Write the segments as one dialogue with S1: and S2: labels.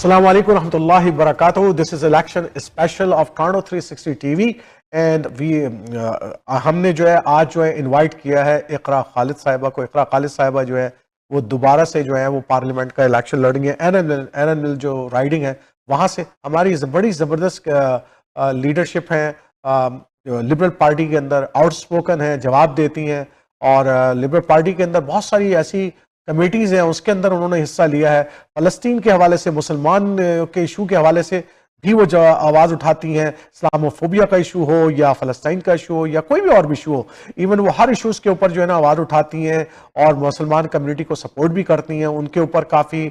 S1: Assalamu alaikum warahmatullahi wabarakatuh. This is election special of T360 TV and हमने जो है आज जो है इनवाइट किया है इकरा खालिद साहिबा को। इकरा खालिद साहिबा जो है वो दोबारा से जो है वो पार्लियामेंट का इलेक्शन लड़ेंगे। एरन मिल जो राइडिंग है वहाँ से हमारी बड़ी ज़बरदस्त लीडरशिप है, लिबरल पार्टी के अंदर आउटस्पोकन है, जवाब देती हैं और लिबरल पार्टी के अंदर बहुत सारी ऐसी कमेटीज़ हैं उसके अंदर उन्होंने हिस्सा लिया है। फ़लस्तीन के हवाले से, मुसलमान के इशू के हवाले से भी वो जो आवाज़ उठाती हैं, इस्लामोफोबिया का इशू हो या फ़लस्तीन का इशू हो या कोई भी और भी इशू हो, इवन वो हर इशूज़ के ऊपर जो है ना आवाज़ उठाती हैं और मुसलमान कम्युनिटी को सपोर्ट भी करती हैं। उनके ऊपर काफ़ी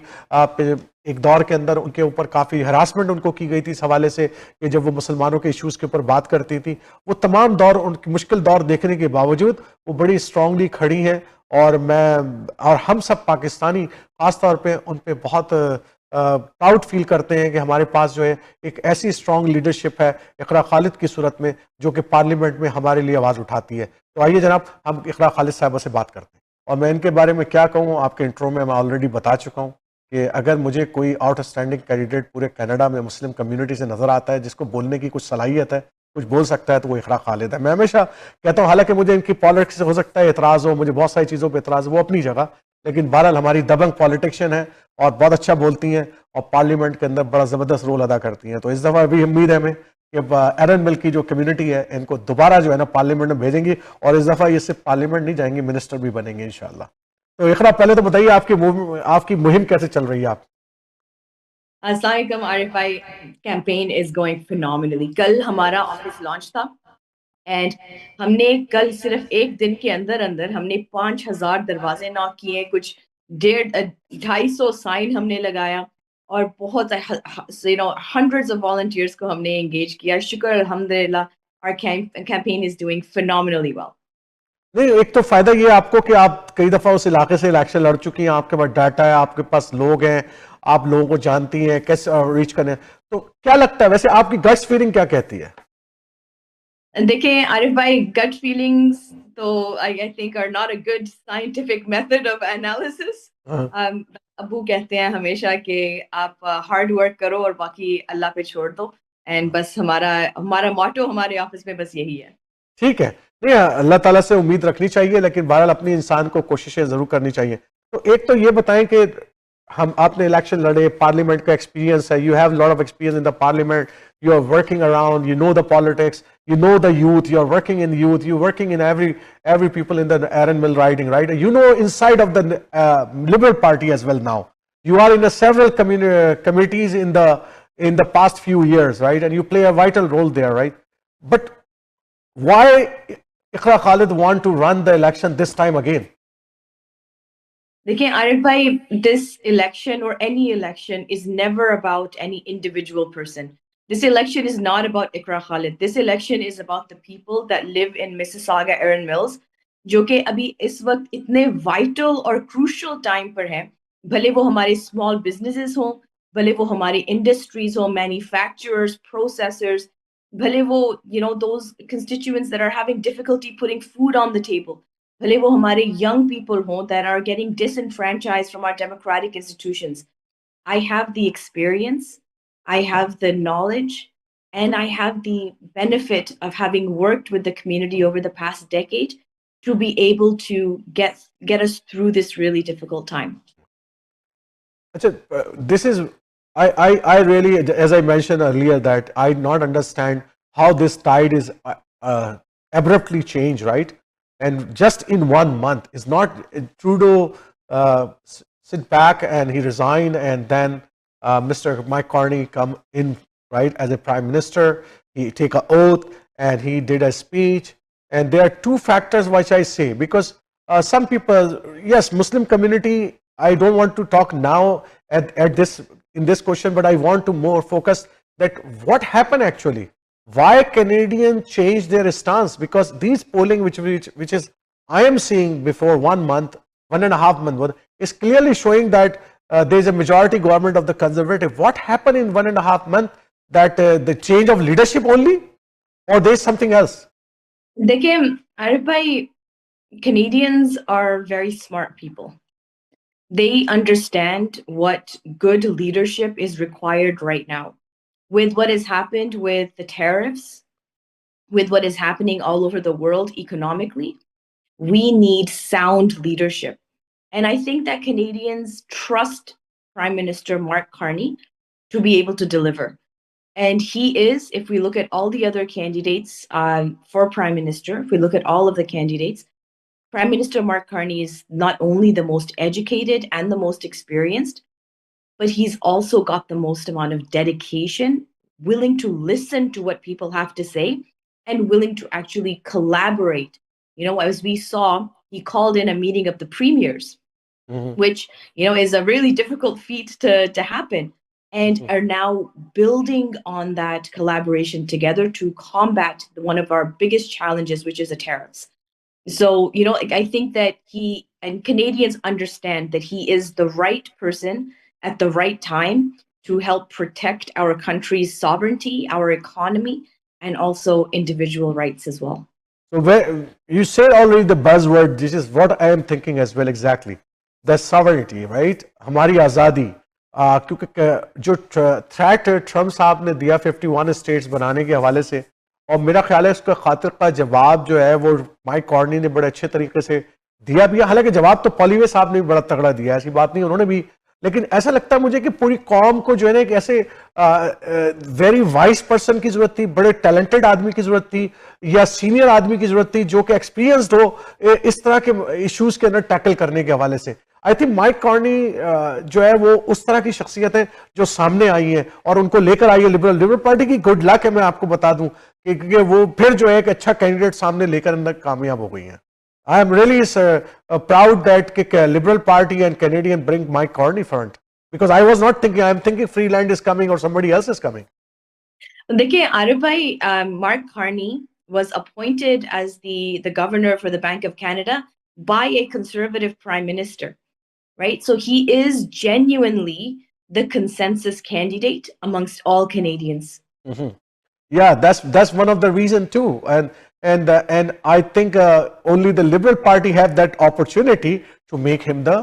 S1: एक दौर के अंदर उनके ऊपर काफ़ी हरासमेंट उनको की गई थी इस हवाले से कि जब वो मुसलमानों के इश्यूज़ के ऊपर बात करती थी। वो तमाम दौर, उनकी मुश्किल दौर देखने के बावजूद वो बड़ी स्ट्रांगली खड़ी हैं और हम सब पाकिस्तानी ख़ास तौर पे उन पे बहुत प्राउड फील करते हैं कि हमारे पास जो है एक ऐसी स्ट्रांग लीडरशिप है इकरा खालिद की सूरत में जो कि पार्लियामेंट में हमारे लिए आवाज़ उठाती है। तो आइए जनाब हम इकरा खालिद साहबा से बात करते हैं। और मैं इनके बारे में क्या कहूँ, आपके इंट्रो में मैं ऑलरेडी बता चुका हूँ कि अगर मुझे कोई आउटस्टैंडिंग कैंडिडेट पूरे कनाडा में मुस्लिम कम्युनिटी से नज़र आता है जिसको बोलने की कुछ सलाहियत है, कुछ बोल सकता है, तो वो इकरा खालिद है। मैं हमेशा कहता हूँ, हालांकि मुझे इनकी पॉलिटिक्स से हो सकता है एतराज़ हो, मुझे बहुत सारी चीज़ों पर एतराज़ हो, वो अपनी जगह, लेकिन बहरहाल हमारी दबंग पॉलिटिशियन है और बहुत अच्छा बोलती हैं और पार्लियामेंट के अंदर बड़ा ज़बरदस्त रोल अदा करती हैं। तो इस दफ़ा भी उम्मीद है हमें कि एरन मिल की जो कम्युनिटी है इनको दोबारा जो है ना पार्लियामेंट में भेजेंगी और इस दफ़ा ये सिर्फ पार्लियामेंट नहीं जाएंगे, मिनिस्टर भी बनेंगे इंशाल्लाह। तो इकरा पहले तो बताइए आपकी मुहिम कैसे चल रही है? आप
S2: अस्सलाम आरिफ भाई, कैंपेन इज गोइंग फिनोमिनली। कल हमारा ऑफिस लॉन्च था एंड हमने कल सिर्फ एक दिन के अंदर अंदर हमने 5,000 दरवाजे नॉक किए, कुछ 250 साइन हमने लगाया और बहुत हंड्रेड्स ऑफ वॉलंटियर्स को हमने एंगेज किया। शुक्र अल्हम्दुलिल्लाह, our campaign is doing phenomenally well.
S1: नहीं, एक तो फायदा ये आपको कि आप कई दफा उस इलाके से इलेक्शन लड़ चुकी हैं, आपके पास डाटा है, आपके पास लोग हैं, आप लोगों को जानती हैं कैसे रीच करने। तो क्या लगता है वैसे आपकी गट्स फीलिंग क्या कहती है?
S2: देखिए आरिफ भाई, गट फीलिंग्स तो I think are not a good scientific method of analysis. Abu कहते हैं हमेशा कि आप हार्ड वर्क करो और बाकी अल्लाह पे छोड़ दो। एंड बस हमारा हमारा मोटो हमारे ऑफिस में बस यही है।
S1: ठीक है, नहीं अल्लाह ताला से उम्मीद रखनी चाहिए, लेकिन बहरहाल अपनी इंसान को कोशिशें जरूर करनी चाहिए। तो एक तो ये बताएं कि हम आपने इलेक्शन लड़े, पार्लियामेंट का एक्सपीरियंस है, you have lot of experience in the parliament, you are working around, you know the politics, you know the youth, you are working in youth, you are working in every people in the Aaron Mill riding, right? You know inside of the Liberal Party as well now. You are in several committees in the past few years, right? And you play a vital role there, right? But why Iqra Khalid want to run the election this time again?
S2: देखिए आरिफ भाई, this election और any election is never about any individual person. This election is not about Iqra Khalid. This election is about the people that live in Mississauga, Erin Mills, जो कि अभी इस वक्त इतने vital और क्रूशल टाइम पर हैं. भले वो हमारे स्मॉल बिजनेसेस हों, भले वो हमारी इंडस्ट्रीज हों, मैन्युफैक्चरर्स, प्रोसेसर्स, भले वो those constituents that are having difficulty putting food on the table, भले वो हमारे young people हों that are getting disenfranchised from our democratic institutions. I have the experience, I have the knowledge, and I have the benefit of having worked with the community over the past decade to be able to get us through this really difficult time.
S1: This is I really, as I mentioned earlier, that I not understand how this tide is abruptly changed, right? And just in 1 month, it's not Trudeau sit back and he resigned and then Mr. Mike Carney come in, right, as a prime minister. He take an oath and he did a speech. And there are two factors which I say, because some people, yes, Muslim community, I don't want to talk now at this in this question, but I want to more focus that what happened actually. Why Canadians changed their stance? Because these polling which is I am seeing before 1 month, 1.5 months, is clearly showing that there is a majority government of the Conservative. What happened in 1.5 months? That the change of leadership only, or there is something else?
S2: देखिए आरिफ भाई, Canadians are very smart people. They understand what good leadership is required right now. With what has happened with the tariffs, with what is happening all over the world economically, we need sound leadership. And I think that Canadians trust Prime Minister Mark Carney to be able to deliver. And he is, if we look at all the other candidates for Prime Minister, if we look at all of the candidates, Prime Minister Mark Carney is not only the most educated and the most experienced, but he's also got the most amount of dedication, willing to listen to what people have to say, and willing to actually collaborate. You know, as we saw, he called in a meeting of the premiers, which, you know, is a really difficult feat to happen, and are now building on that collaboration together to combat one of our biggest challenges, which is the tariffs. So, you know, I think that he and Canadians understand that he is the right person at the right time to help protect our country's sovereignty, our economy, and also individual rights as well.
S1: So where you said already the buzzword, this is what I am thinking as well exactly. The sovereignty, right? हमारी आज़ादी, क्योंकि जो threat Trump साहब ने दिया 51 states बनाने के हवाले से, और मेरा ख्याल है उसका खातिर का जवाब जो है वो माइक कॉर्नी ने बड़े अच्छे तरीके से दिया भी है। हालांकि जवाब तो पॉलीवे साहब ने भी बड़ा तगड़ा दिया, ऐसी बात नहीं, उन्होंने भी, लेकिन ऐसा लगता है मुझे कि पूरी कौम को जो है ना एक ऐसे वेरी वाइज पर्सन की जरूरत थी, बड़े टैलेंटेड आदमी की जरूरत थी, या सीनियर आदमी की जरूरत थी जो कि एक्सपीरियंस्ड हो इस तरह के इश्यूज के अंदर टैकल करने के हवाले से। आई थिंक माइक कॉर्नी जो है वो उस तरह की शख्सियत है जो सामने आई है और उनको लेकर आई है लिबरल पार्टी की। गुड लक है, मैं आपको बता दूं कि वो फिर जो है एक अच्छा कैंडिडेट सामने लेकर अंदर कामयाब हो गई है। I am really proud that Liberal Party and Canadian bring Mike Carney front, because I was not thinking, I am thinking Freeland is coming or somebody else is coming.
S2: देखिए आरिफ भाई, Mark Carney was appointed as the governor for the Bank of Canada by a conservative prime minister, right? So he is genuinely the consensus candidate amongst all Canadians.
S1: Yeah, that's one of the reason too, and I think only the Liberal Party have that opportunity to make him the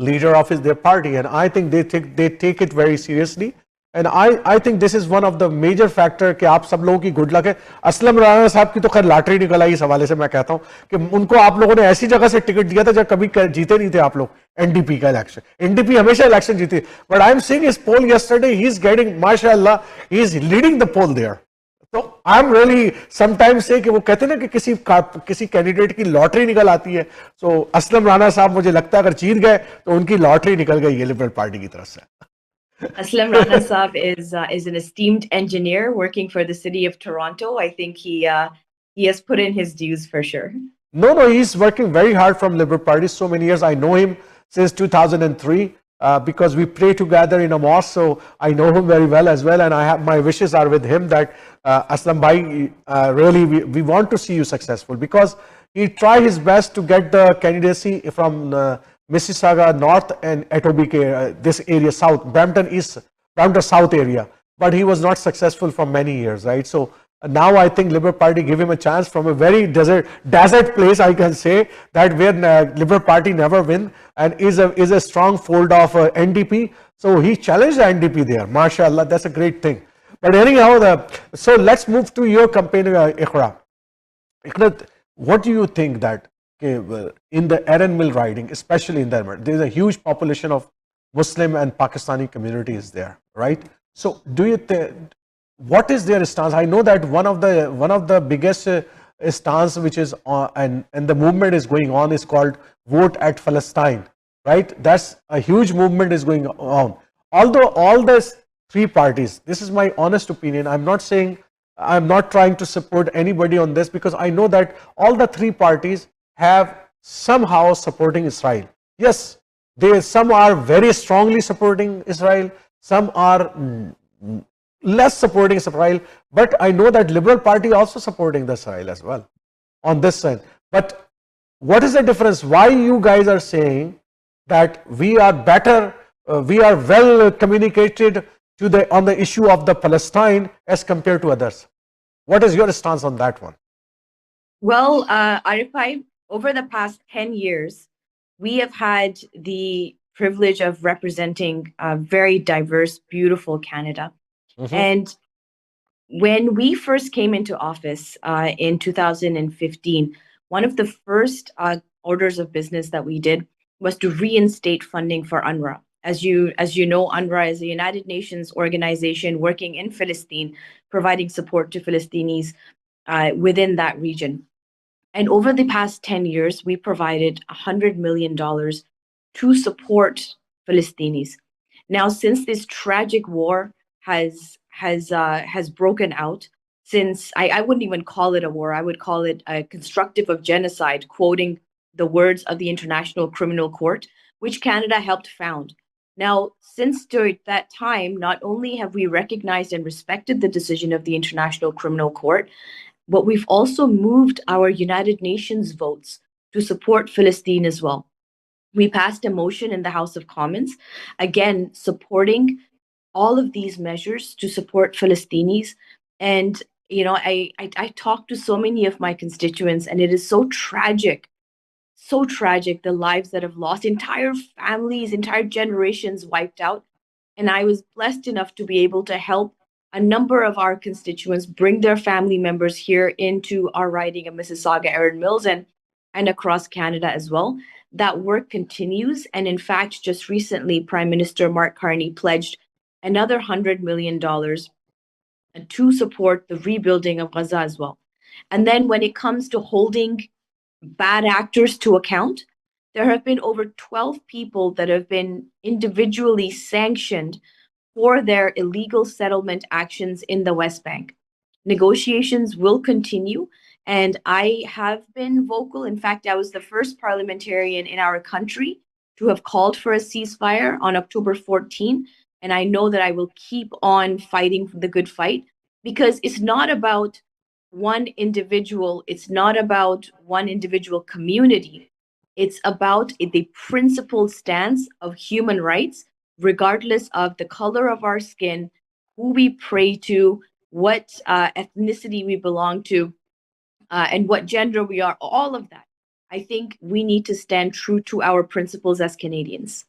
S1: leader of their party, and I think they take it very seriously, and I think this is one of the major factor कि आप सब लोगों की good luck है। असलम राणा साहब की तो खैर लॉटरी निकल आई, इस हवाले से मैं कहता हूँ कि उनको आप लोगों ने ऐसी जगह से टिकट दिया था जब कभी जीते नहीं थे आप लोग एनडीपी का इलेक्शन। एनडीपी हमेशा इलेक्शन जीती, but I am seeing his poll yesterday, he is getting माशाल्लाह, he is leading the poll there. तो आई एम रियली समटाइम्स से कि वो कहते हैं ना कि किसी कैंडिडेट की लॉटरी निकल आती है, सो असलम राणा साहब मुझे लगता है अगर जीत गए तो उनकी लॉटरी निकल गई है लिबरल पार्टी की तरफ से।
S2: Aslam Rana Saab is an esteemed engineer working for the city of Toronto. I think he has put in his dues for sure.
S1: No, he's working very hard from Liberal Party so many years. I know him since 2003 because we pray together in a mosque, so I know him very well as well, and I have my wishes are with him that Aslam Bhai, really we want to see you successful, because he tried his best to get the candidacy from Mississauga North and Etobicoke, this area South, Brampton South area, but he was not successful for many years, right? So now I think Liberal Party give him a chance from a very desert place, I can say, that where Liberal Party never win, and is a strong fold of NDP. So he challenged the NDP there. MashaAllah, that's a great thing. But anyhow, so let's move to your campaign, Iqra. Iqra, what do you think that in the Erin Mill riding, especially in there is a huge population of Muslim and Pakistani communities there, right? So do you think, what is their stance? I know that one of the biggest stance which is and the movement is going on is called Vote at Palestine, right? That's a huge movement is going on. Although all the three parties, this is my honest opinion, I'm not trying to support anybody on this, because I know that all the three parties have somehow supporting Israel. Yes, some are very strongly supporting Israel, some are less supporting Israel, but I know that Liberal Party also supporting the Israel as well on this side. But what is the difference? Why you guys are saying that we are better, we are well communicated on the issue of the Palestine as compared to others? What is your stance on that one?
S2: Well, Arif, over the past 10 years, we have had the privilege of representing a very diverse, beautiful Canada. And when we first came into office in 2015, one of the first orders of business that we did was to reinstate funding for UNRWA. As you know, UNRWA is a United Nations organization working in Palestine, providing support to Palestinians within that region. And over the past 10 years, we provided $100 million to support Palestinians. Now, since this tragic war has broken out, since I wouldn't even call it a war, I would call it a constructive of genocide, quoting the words of the International Criminal Court, which Canada helped found. Now, since during that time, not only have we recognized and respected the decision of the International Criminal Court, but we've also moved our United Nations votes to support Palestine as well. We passed a motion in the House of Commons, again, supporting all of these measures to support Palestinians. And, you know, I talk to so many of my constituents, and it is so tragic, the lives that have lost, entire families, entire generations wiped out. And I was blessed enough to be able to help a number of our constituents bring their family members here into our riding of Mississauga, Erin Mills, and across Canada as well. That work continues. And in fact, just recently, Prime Minister Mark Carney pledged another $100 million to support the rebuilding of Gaza as well. And then when it comes to holding bad actors to account, there have been over 12 people that have been individually sanctioned for their illegal settlement actions in the West Bank. Negotiations will continue, and I have been vocal. In fact, I was the first parliamentarian in our country to have called for a ceasefire on October 14, and I know that I will keep on fighting the good fight, because it's not about one individual, it's not about one individual community. It's about the principled stance of human rights, regardless of the color of our skin, who we pray to, what ethnicity we belong to, and what gender we are, all of that. I think we need to stand true to our principles as Canadians.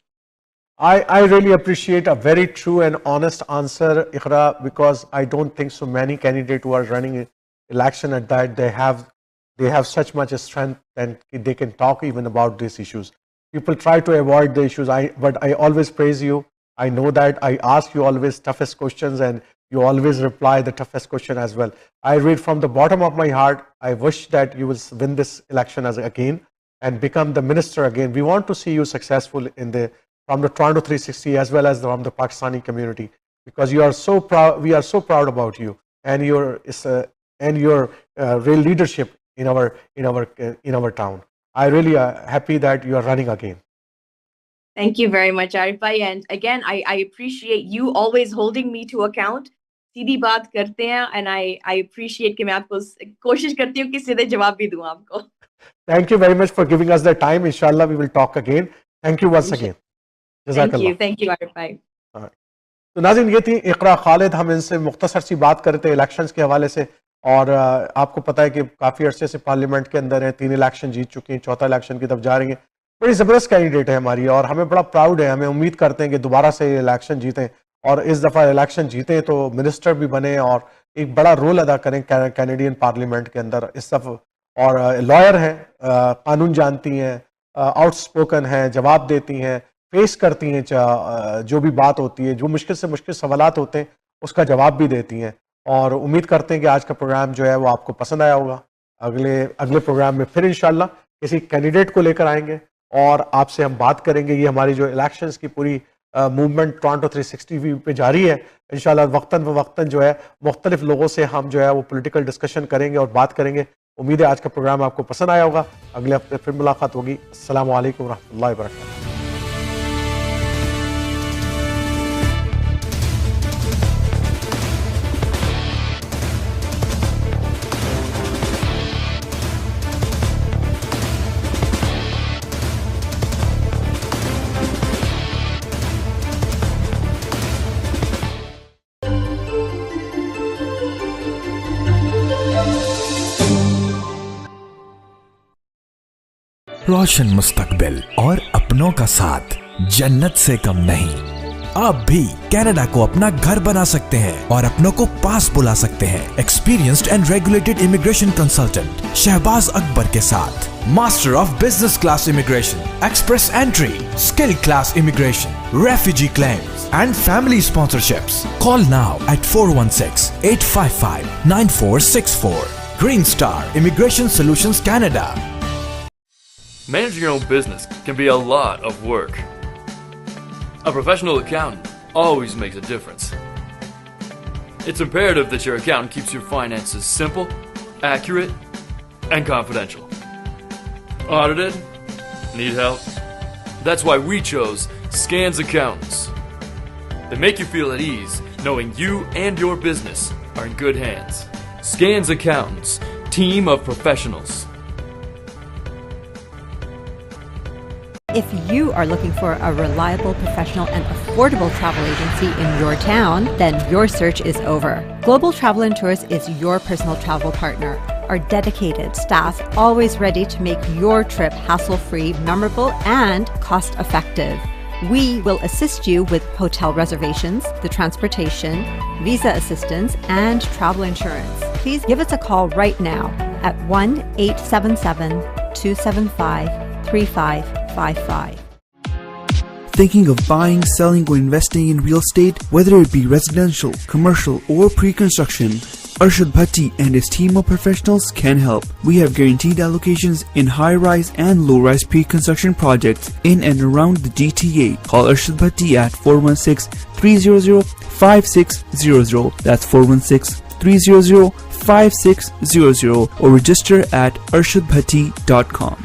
S1: I really appreciate a very true and honest answer, Iqra, because I don't think so many candidates who are running election at that, they have such much strength and they can talk even about these issues. People try to avoid the issues, but I always praise you. I know that. I ask you always toughest questions and you always reply the toughest question as well. I read from the bottom of my heart, I wish that you will win this election again and become the minister again. We want to see you successful from the Toronto 360 as well as from the Pakistani community, because you are so proud. We are so proud about you and your real leadership in our town. I really happy that you are running again.
S2: Thank you very much, Arif bhai. And again, I appreciate you always holding me to account. सीधी बात करते हैं, and I appreciate कि मैं आपको कोशिश करती हूँ कि सीधे जवाब भी दूँ आपको.
S1: Thank you very much for giving us the time. Inshallah, we will talk again. Thank you once again.
S2: Thank you, Arif bhai.
S1: तो नाज़रीन, ये थी इकरा खालिद. हम इनसे मुख्तसर सी बात करते हैं इलेक्शंस के हवाले से, और आपको पता है कि काफ़ी अरसे से पार्लियामेंट के अंदर है, 3 इलेक्शन जीत चुकी हैं, 4था इलेक्शन की तरफ जा रही हैं. बड़ी ज़बरदस्त कैंडिडेट है हमारी और हमें बड़ा प्राउड है. हमें उम्मीद करते हैं कि दोबारा से इलेक्शन जीतें और इस दफ़ा इलेक्शन जीतें तो मिनिस्टर भी बने और एक बड़ा रोल अदा करें कैनेडियन पार्लियामेंट के अंदर इस दफ़ा. और लॉयर हैं, कानून जानती हैं, आउटस्पोकन हैं, जवाब देती हैं, फेस करती हैं जो भी बात होती है, जो मुश्किल से मुश्किल सवालात होते हैं उसका जवाब भी देती हैं. और उम्मीद करते हैं कि आज का प्रोग्राम जो है वो आपको पसंद आया होगा. अगले प्रोग्राम में फिर इंशाल्लाह किसी कैंडिडेट को लेकर आएंगे और आपसे हम बात करेंगे. ये हमारी जो इलेक्शंस की पूरी मूवमेंट टोरंटो 360 पे जारी है. इंशाल्लाह वक्तन फ़वक्तन जो है मुख्तलिफ लोगों से हम जो है वो पॉलिटिकल डिस्कशन करेंगे और बात करेंगे. उम्मीद है आज का प्रोग्राम आपको पसंद आया होगा. अगले हफ्ते फिर मुलाकात होगी. अस्सलाम वालेकुम रहमतुल्लाहि व बरकातहू.
S3: रोशन मुस्तकबिल और अपनों का साथ जन्नत से कम नहीं। आप भी कनाडा को अपना घर बना सकते हैं और अपनों को पास बुला सकते हैं। Experienced and regulated immigration consultant Shahbaz Akbar के साथ master of business class immigration, express entry, skill class immigration, refugee claims and family sponsorships. Call now at 416-855-9464. Green Star Immigration Solutions Canada.
S4: Managing your own business can be a lot of work. A professional accountant always makes a difference. It's imperative that your accountant keeps your finances simple, accurate, and confidential. Audited? Need help? That's why we chose Scans Accountants. They make you feel at ease knowing you and your business are in good hands. Scans Accountants, team of professionals.
S5: If you are looking for a reliable, professional, and affordable travel agency in your town, then your search is over. Global Travel and Tours is your personal travel partner. Our dedicated staff always ready to make your trip hassle-free, memorable, and cost-effective. We will assist you with hotel reservations, the transportation, visa assistance, and travel insurance. Please give us a call right now at 1-877-275-3555.
S6: Thinking of buying, selling, or investing in real estate, whether it be residential, commercial, or pre-construction, Arshad Bhatti and his team of professionals can help. We have guaranteed allocations in high-rise and low-rise pre-construction projects in and around the GTA. Call Arshad Bhatti at 416-300-5600. That's 416-300-5600 or register at arshadbhatti.com.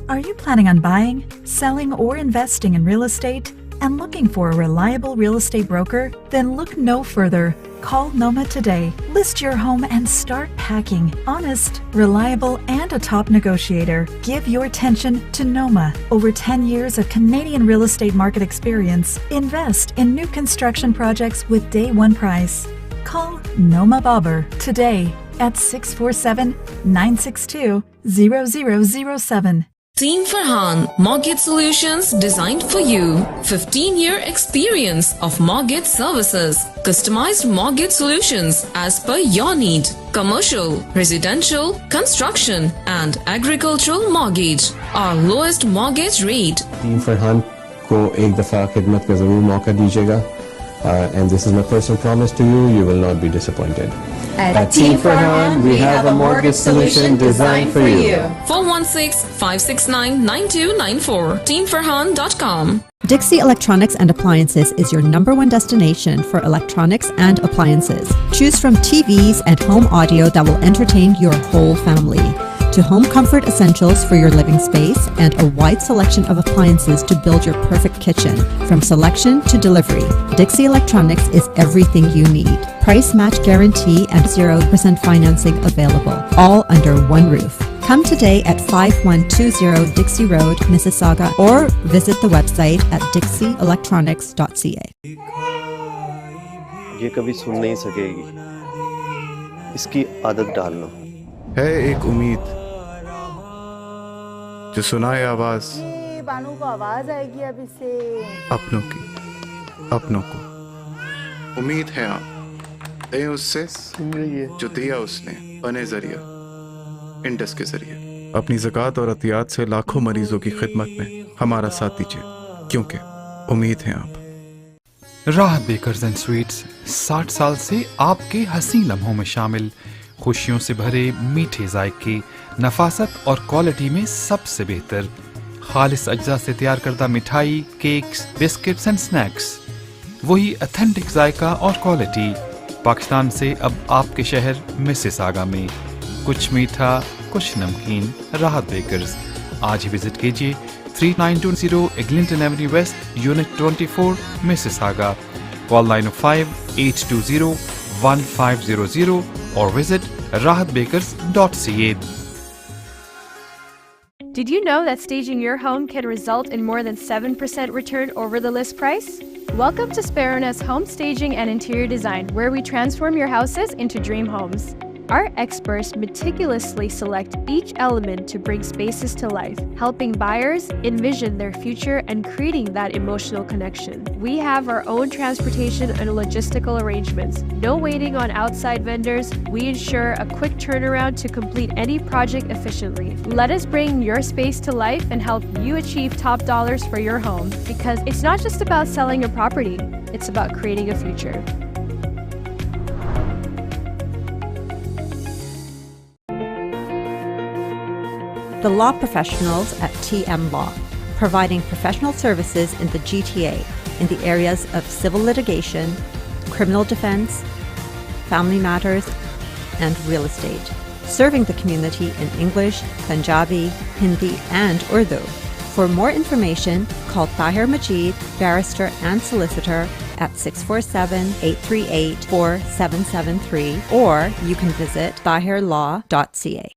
S7: Are you planning on buying, selling, or investing in real estate and looking for a reliable real estate broker? Then look no further. Call Noma today. List your home and start packing. Honest, reliable, and a top negotiator. Give your attention to Noma. Over 10 years of Canadian real estate market experience. Invest in new construction projects with day one price. Call Noma Babur today at 647-962-0007.
S8: Team Farhan, Mortgage Solutions designed for you. 15-year experience of mortgage services. Customized mortgage solutions as per your need. Commercial, residential, construction and agricultural mortgage. Our lowest mortgage rate.
S9: Team Farhan को एक दफ़ा खिदमत का ज़रूर मौका दीजिएगा. And this is my personal promise to you, you will not be disappointed.
S10: At Team Farhan, we have a mortgage solution designed for you.
S8: 416-569-9294. TeamFarhan.com.
S5: Dixie Electronics and Appliances is your #1 destination for electronics and appliances. Choose from TVs and home audio that will entertain your whole family, to home comfort essentials for your living space, and a wide selection of appliances to build your perfect kitchen. From selection to delivery, Dixie Electronics is everything you need. Price match guarantee and 0% financing available, all under one roof. Come today at 5120 Dixie Road, Mississauga, or visit the website at dixieelectronics.ca.
S11: ये कभी सुन नहीं सकेगी, इसकी आदत डाल लो।
S12: है एक उम्मीद जो सुनाए आवाज,
S10: बानू को आवाज आएगी अब इससे।
S12: अपनों की, अपनों को उम्मीद है आप दें उससे जो दिया उसने बने जरिया इंडस के जरिए। अपनी ज़कात और अतियात से लाखों मरीजों की खिदमत में हमारा साथ दीजिए, क्योंकि उम्मीद है आप।
S13: राहत बेकर्स एंड स्वीट्स 60 साल से आपके हसीन लम्हों में शामिल, खुशियों से भरे मीठे जायके, नफासत और क्वालिटी में सबसे बेहतर, खालिस अज्जा से तैयार करदा मिठाई, केक्स, बिस्किट्स एंड स्नैक्स, वही ऑथेंटिक जायका और क्वालिटी। पाकिस्तान से अब आपके शहर मिसिसागा में, कुछ मीठा कुछ नमकीन। राहत बेकर्स, आज ही विजिट कीजिए 3920 Eglinton Avenue West, Unit 24, Mississauga. Call 905-820-1500 or visit rahatbakers.ca.
S14: Did you know that staging your home can result in more than 7% return over the list price? Welcome to Sperona's Home Staging and Interior Design, where we transform your houses into dream homes. Our experts meticulously select each element to bring spaces to life, helping buyers envision their future and creating that emotional connection. We have our own transportation and logistical arrangements. No waiting on outside vendors. We ensure a quick turnaround to complete any project efficiently. Let us bring your space to life and help you achieve top dollars for your home, because it's not just about selling a property, it's about creating a future.
S5: The law professionals at TM Law, providing professional services in the GTA in the areas of civil litigation, criminal defense, family matters, and real estate, serving the community in English, Punjabi, Hindi, and Urdu. For more information, call Tahir Majid, barrister and solicitor, at 647-838-4773, or you can visit tahirlaw.ca.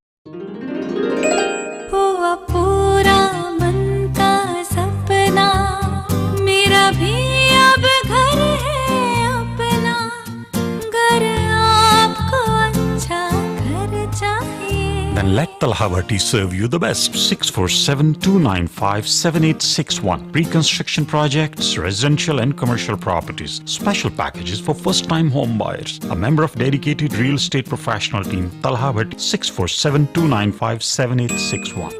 S10: पूरा बनता सपना मेरा भी अब घर है अपना घर आपको अच्छा घर चाहिए.
S15: Then let Talha Bhatti serve you the best. 647-295-7861. Pre-construction projects, residential and commercial properties. Special packages for first-time home buyers. A member of dedicated real estate professional team. Talha Bhatti. 647-295-7861.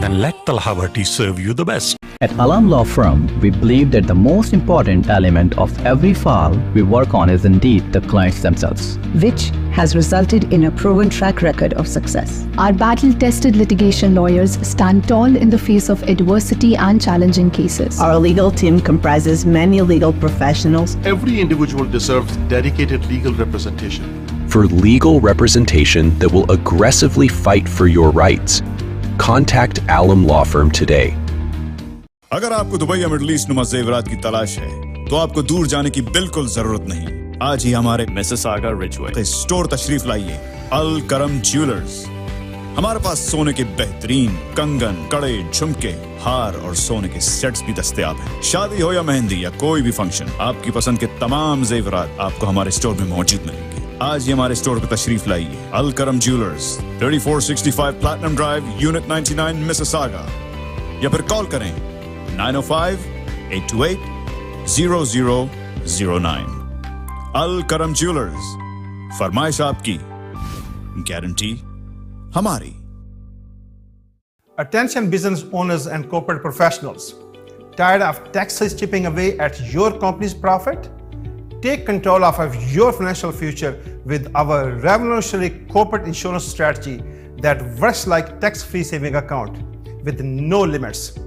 S15: Then let Talha Bhatti serve you the best.
S16: At Alam Law Firm, we believe that the most important element of every file we work on is indeed the clients themselves,
S17: which has resulted in a proven track record of success.
S18: Our battle-tested litigation lawyers stand tall in the face of adversity and challenging cases.
S17: Our legal team comprises many legal professionals.
S19: Every individual deserves dedicated legal representation.
S20: For legal representation that will aggressively fight for your rights, contact Alam Law Firm today.
S21: अगर आपको Dubai या middle east नुमा ज़ेवरात की तलाश है, तो आपको दूर जाने की बिल्कुल जरूरत नहीं. आज ही हमारे मिसिसागा रिजवे स्टोर तशरीफ लाइए. अल करम ज्वेलर्स. हमारे पास सोने के बेहतरीन कंगन, कड़े, झुमके, हार और सोने के सेट्स भी दस्तयाब हैं. शादी हो या मेहंदी या कोई भी फंक्शन, आपकी पसंद के तमाम ज़ेवरात आपको हमारे स्टोर में मौजूद मिलेंगे. आज ही हमारे स्टोर पर तशरीफ लाइए. अल करम jewellers, 3465 platinum drive, unit 99, Mississauga. या फिर कॉल करें 905-828-0009. अल करम ज्वेलर्स. फरमाइश आपकी, गारंटी हमारी.
S22: Attention business owners and corporate professionals. Tired of taxes chipping away at your company's profit? Take control of your financial future with our revolutionary corporate insurance strategy that works like tax-free saving account with no limits.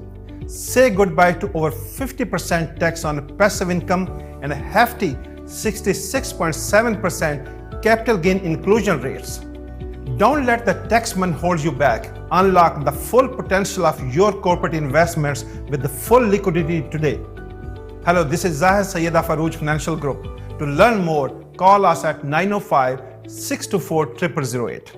S22: Say goodbye to over 50% tax on passive income and a hefty 66.7% capital gain inclusion rates. Don't let the taxman hold you back. Unlock the full potential of your corporate investments with the full liquidity today. Hello, this is Zahid Sayyeda Farouj Financial Group. To learn more, call us at 905-624-0008.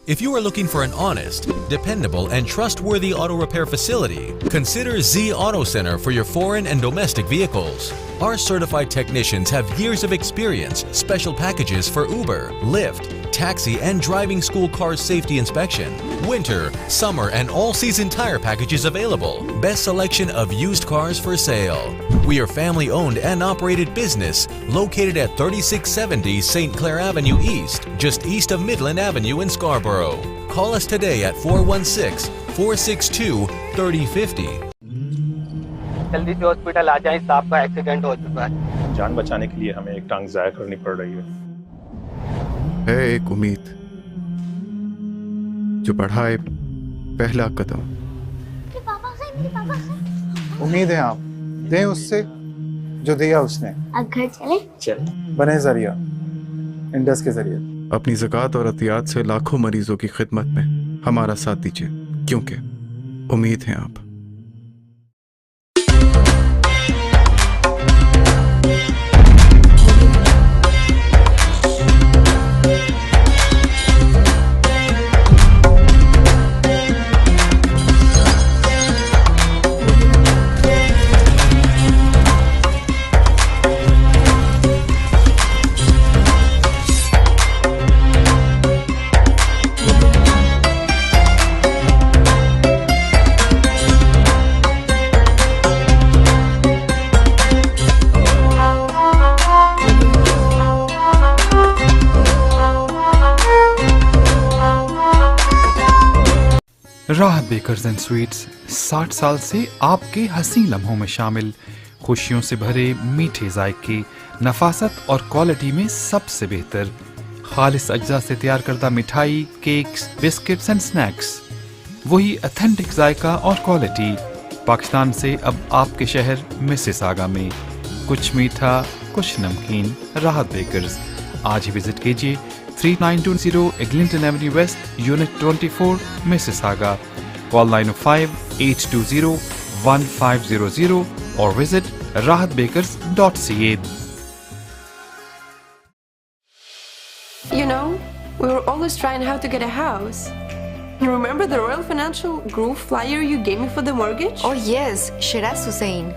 S3: If you are looking for an honest, dependable, and trustworthy auto repair facility, consider Z Auto Center for your foreign and domestic vehicles. Our certified technicians have years of experience, special packages for Uber, Lyft, taxi, and driving school car safety inspection, winter, summer, and all-season tire packages available. Best selection of used cars for sale. We are family-owned and operated business located at 3670 St. Clair Avenue East, just east of Midland Avenue in Scarborough. Call us today at 416-462-3050.
S23: जल्दी से hospital आ जाएं, साहब का accident हो चुका है.
S24: जान बचाने के लिए हमें एक टांग ज़ाया करनी पड़ रही है.
S12: है एक उम्मीद जो बढ़ाए पहला कदम.
S25: उम्मीद है आप दें उससे जो दिया उसने.
S26: अब घर चले?
S25: चल. बने जरिया इंडस के जरिए
S12: अपनी ज़कात और अतियात से लाखों मरीजों की खिदमत में हमारा साथ दीजिए, क्योंकि उम्मीद है आप.
S13: राहत बेकर्स एंड स्वीट्स 60 साल से आपके हसीन लम्हों में शामिल, खुशियों से भरे मीठे जायके, नफासत और क्वालिटी में सबसे बेहतर, खालिस अज्जा से तैयार करदा मिठाई, केक्स, बिस्किट्स एंड स्नैक्स, वही ऑथेंटिक जायका और क्वालिटी। पाकिस्तान से अब आपके शहर मिसिसागा में, कुछ मीठा कुछ नमकीन। राहत बेकर्स, आज ही विजिट कीजिए 3920 Eglinton Avenue West, unit 24, Mississauga. Call 905-820-1500 or visit rahatbakers.ca.
S1: You know, we were always trying how to get a house. You remember the Royal Financial Group flyer you gave me for the mortgage?
S2: Oh yes, Shiraz Hussain.